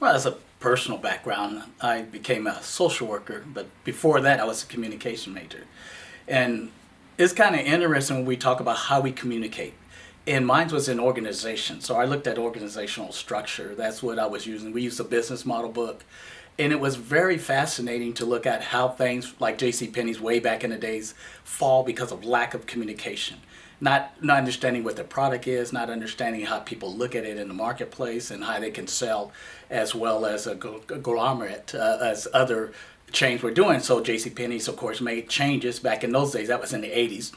Well, as a personal background, I became a social worker, but before that, I was a communication major. And it's kind of interesting when we talk about how we communicate. And mine was in organization. So I looked at organizational structure. That's what I was using. We used a business model book. And it was very fascinating to look at how things like J.C. Penney's way back in the days fall because of lack of communication. Not understanding what the product is, not understanding how people look at it in the marketplace and how they can sell, as well as a conglomerate as other chains were doing. So J.C. Penney's, of course, made changes back in those days. That was in the 80s.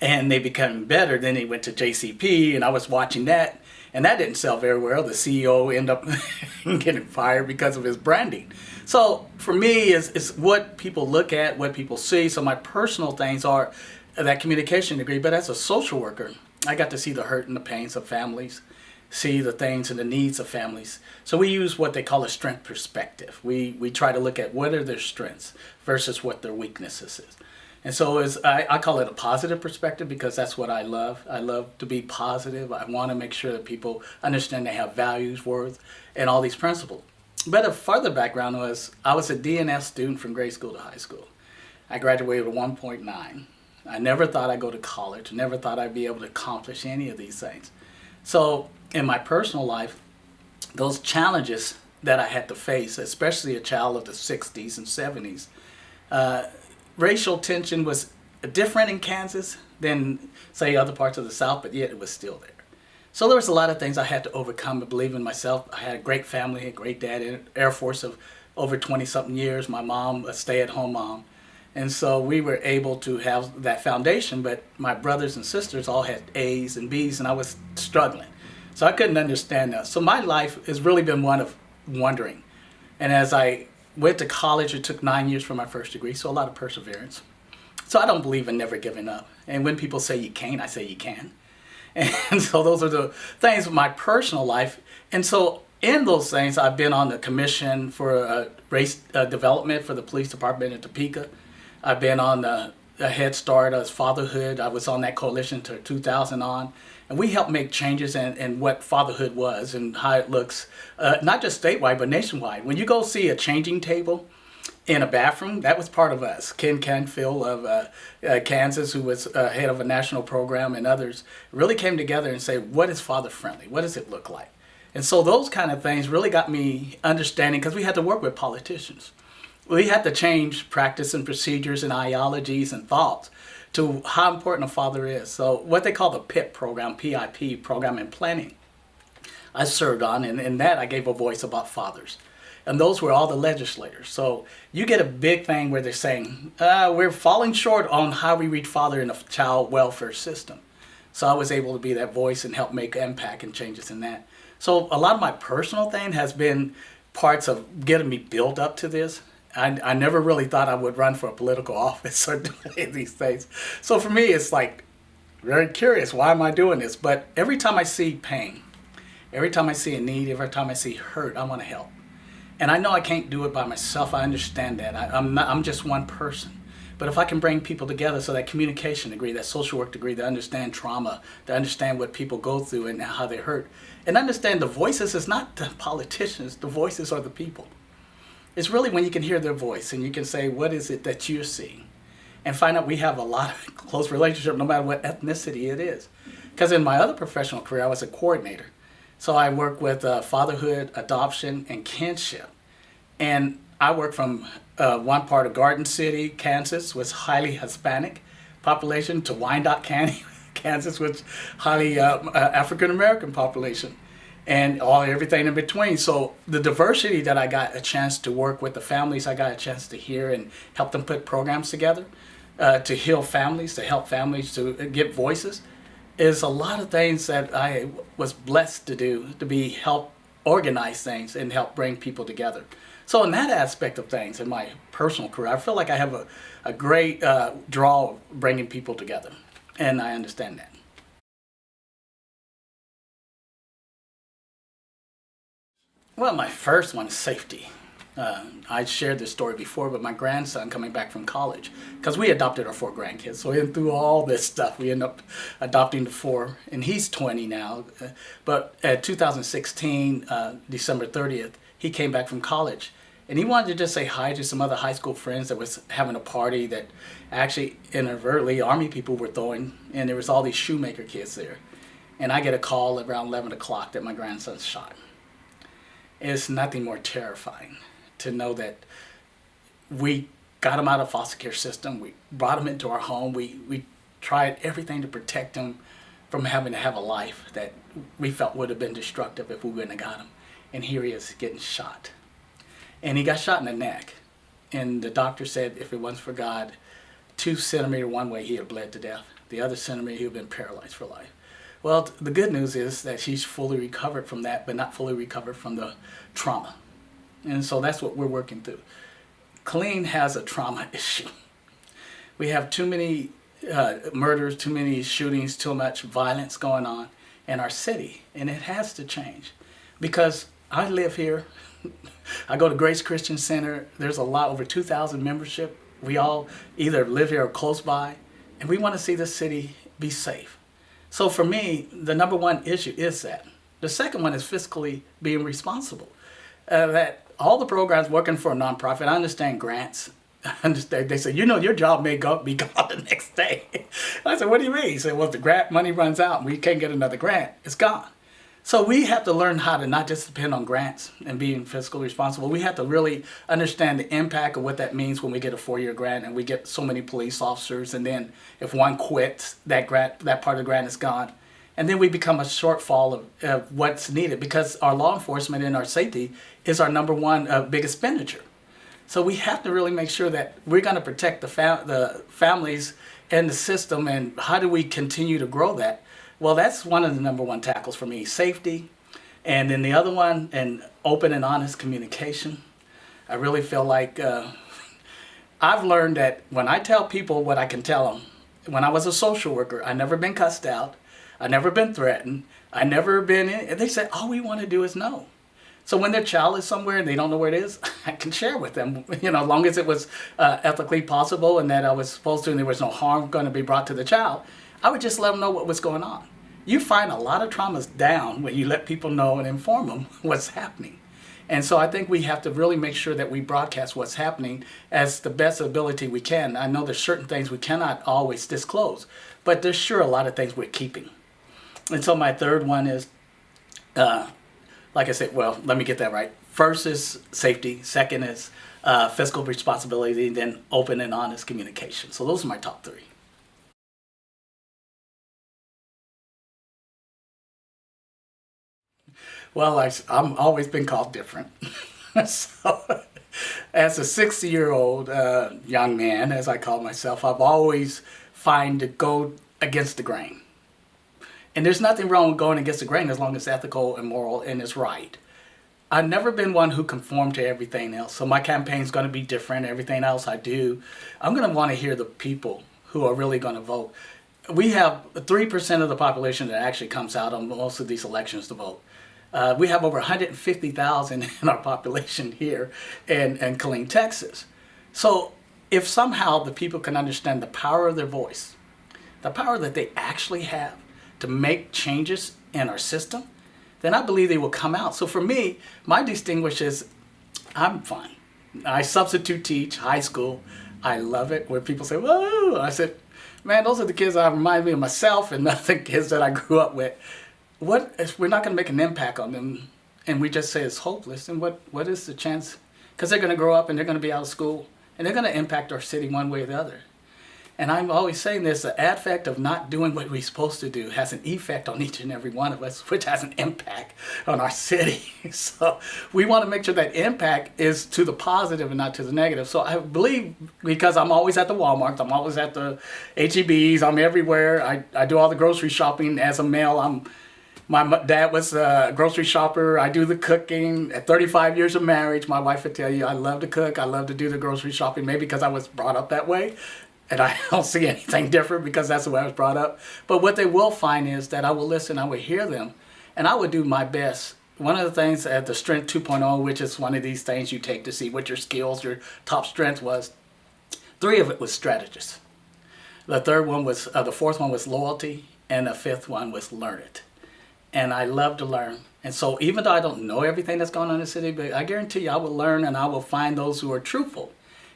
And they became better. Then they went to JCP, and I was watching that, and that didn't sell very well. The CEO ended up getting fired because of his branding. So for me, it's what people look at, what people see. So my personal things are that communication degree, but as a social worker, I got to see the hurt and the pains of families, see the things and the needs of families. So we use what they call a strength perspective. We try to look at what are their strengths versus what their weaknesses is. And so I call it a positive perspective because that's what I love. I love to be positive. I want to make sure that people understand they have values, worth, and all these principles. But a further background was I was a DNS student from grade school to high school. I graduated with 1.9. I never thought I'd go to college. Never thought I'd be able to accomplish any of these things. So in my personal life, those challenges that I had to face, especially a child of the 60s and 70s, racial tension was different in Kansas than, say, other parts of the South, but yet it was still there. So there was a lot of things I had to overcome to believe in myself. I had a great family, a great dad in Air Force of over 20-something years. My mom, a stay-at-home mom. And so we were able to have that foundation, but my brothers and sisters all had A's and B's, and I was struggling. So I couldn't understand that. So my life has really been one of wondering. And as I went to college, it took 9 years for my first degree, so a lot of perseverance. So I don't believe in never giving up. And when people say you can't, I say you can. And so those are the things of my personal life. And so in those things, I've been on the commission for race development for the police department in Topeka. I've been on the Head Start as fatherhood. I was on that coalition to 2000 on. And we helped make changes in what fatherhood was and how it looks, not just statewide, but nationwide. When you go see a changing table in a bathroom, that was part of us. Ken Canfield of Kansas, who was head of a national program, and others really came together and said, what is father-friendly? What does it look like? And so those kind of things really got me understanding, because we had to work with politicians. We had to change practice and procedures and ideologies and thoughts to how important a father is. So what they call the PIP program, PIP, program and planning, I served on, and in that I gave a voice about fathers. And those were all the legislators. So you get a big thing where they're saying, we're falling short on how we reach father in a child welfare system. So I was able to be that voice and help make impact and changes in that. So a lot of my personal thing has been parts of getting me built up to this. I never really thought I would run for a political office or do any of these things. So for me, it's like very curious, why am I doing this? But every time I see pain, every time I see a need, every time I see hurt, I want to help. And I know I can't do it by myself. I understand that. I'm just one person. But if I can bring people together, so that communication degree, that social work degree, to understand trauma, to understand what people go through and how they hurt, and understand the voices is not the politicians, the voices are the people. It's really when you can hear their voice and you can say, what is it that you're seeing? And find out we have a lot of close relationship no matter what ethnicity it is. Because in my other professional career, I was a coordinator. So I work with fatherhood, adoption, and kinship. And I work from one part of Garden City, Kansas, was highly Hispanic population, to Wyandotte County, Kansas, with highly African American population, and everything in between. So the diversity that I got a chance to work with, the families I got a chance to hear and help them put programs together to heal families, to help families to get voices, is a lot of things that I was blessed to do, to be help organize things and help bring people together. So in that aspect of things, in my personal career, I feel like I have a great draw of bringing people together, and I understand that. Well, my first one is safety. I shared this story before, but my grandson coming back from college, because we adopted our 4 grandkids, so we went through all this stuff. We ended up adopting the 4, and he's 20 now. But at 2016, December 30th, he came back from college. And he wanted to just say hi to some other high school friends that was having a party that actually inadvertently Army people were throwing, and there was all these shoemaker kids there. And I get a call around 11 o'clock that my grandson's shot. It's nothing more terrifying to know that we got him out of the foster care system. We brought him into our home. We tried everything to protect him from having to have a life that we felt would have been destructive if we wouldn't have got him. And here he is getting shot. And he got shot in the neck. And the doctor said if it wasn't for God, 2 centimeters one way he had bled to death. The other centimeter he would have been paralyzed for life. Well, the good news is that he's fully recovered from that, but not fully recovered from the trauma. And so that's what we're working through. Killeen has a trauma issue. We have too many murders, too many shootings, too much violence going on in our city. And it has to change. Because I live here. I go to Grace Christian Center. There's a lot, over 2,000 membership. We all either live here or close by. And we want to see the city be safe. So for me, the number one issue is that. The second one is fiscally being responsible. That all the programs working for a nonprofit, I understand grants. I understand. They say, your job may be gone the next day. I said, what do you mean? He said, well, if the grant money runs out and we can't get another grant, it's gone. So we have to learn how to not just depend on grants and being fiscally responsible. We have to really understand the impact of what that means when we get a 4-year grant and we get so many police officers, and then if one quits, that part of the grant is gone. And then we become a shortfall of what's needed, because our law enforcement and our safety is our number one big expenditure. So we have to really make sure that we're going to protect the families and the system, and how do we continue to grow that? Well, that's one of the number one tackles for me, safety. And then the other one, and open and honest communication. I really feel like I've learned that when I tell people what I can tell them, when I was a social worker, I never been cussed out. I never been threatened. I never been in. They said, all we want to do is know. So when their child is somewhere and they don't know where it is, I can share with them, as long as it was ethically possible and that I was supposed to and there was no harm going to be brought to the child, I would just let them know what was going on. You find a lot of traumas down when you let people know and inform them what's happening. And so I think we have to really make sure that we broadcast what's happening as the best ability we can. I know there's certain things we cannot always disclose, but there's sure a lot of things we're keeping. And so my third one is, like I said, well, let me get that right. First is safety. Second is fiscal responsibility. Then open and honest communication. So those are my top 3. Well, I'm always been called different. So, as a 60-year-old young man, as I call myself, I've always find to go against the grain. And there's nothing wrong with going against the grain as long as it's ethical and moral and it's right. I've never been one who conformed to everything else. So my campaign's going to be different. Everything else I do, I'm going to want to hear the people who are really going to vote. We have 3% of the population that actually comes out on most of these elections to vote. We have over 150,000 in our population here in Killeen, Texas. So if somehow the people can understand the power of their voice, the power that they actually have to make changes in our system, then I believe they will come out. So for me, my distinguish is I'm fine. I substitute teach high school. I love it where people say, whoa. I said, man, those are the kids that remind me of myself and not the kids that I grew up with. What if we're not going to make an impact on them and we just say it's hopeless? And what is the chance? Because they're going to grow up and they're going to be out of school and they're going to impact our city one way or the other. And I'm always saying this, the effect of not doing what we're supposed to do has an effect on each and every one of us, which has an impact on our city. So we want to make sure that impact is to the positive and not to the negative. So I believe, because I'm always at the Walmarts, I'm always at the HEBs, I'm everywhere. I do all the grocery shopping as a male. My dad was a grocery shopper. I do the cooking. At 35 years of marriage, my wife would tell you, I love to cook. I love to do the grocery shopping, maybe because I was brought up that way. And I don't see anything different because that's the way I was brought up. But what they will find is that I will listen, I will hear them, and I will do my best. One of the things at the Strength 2.0, which is one of these things you take to see what your skills, your top strength was, 3 of it was strategist. The fourth one was loyalty, and the 5th one was learn it. And I love to learn. And so even though I don't know everything that's going on in the city, but I guarantee you I will learn and I will find those who are truthful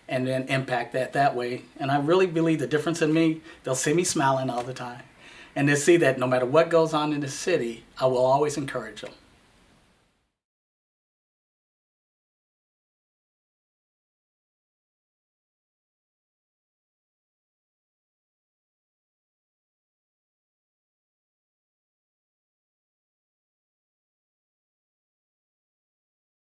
and then impact that way. And I really believe the difference in me, they'll see me smiling all the time. And they'll see that no matter what goes on in the city, I will always encourage them.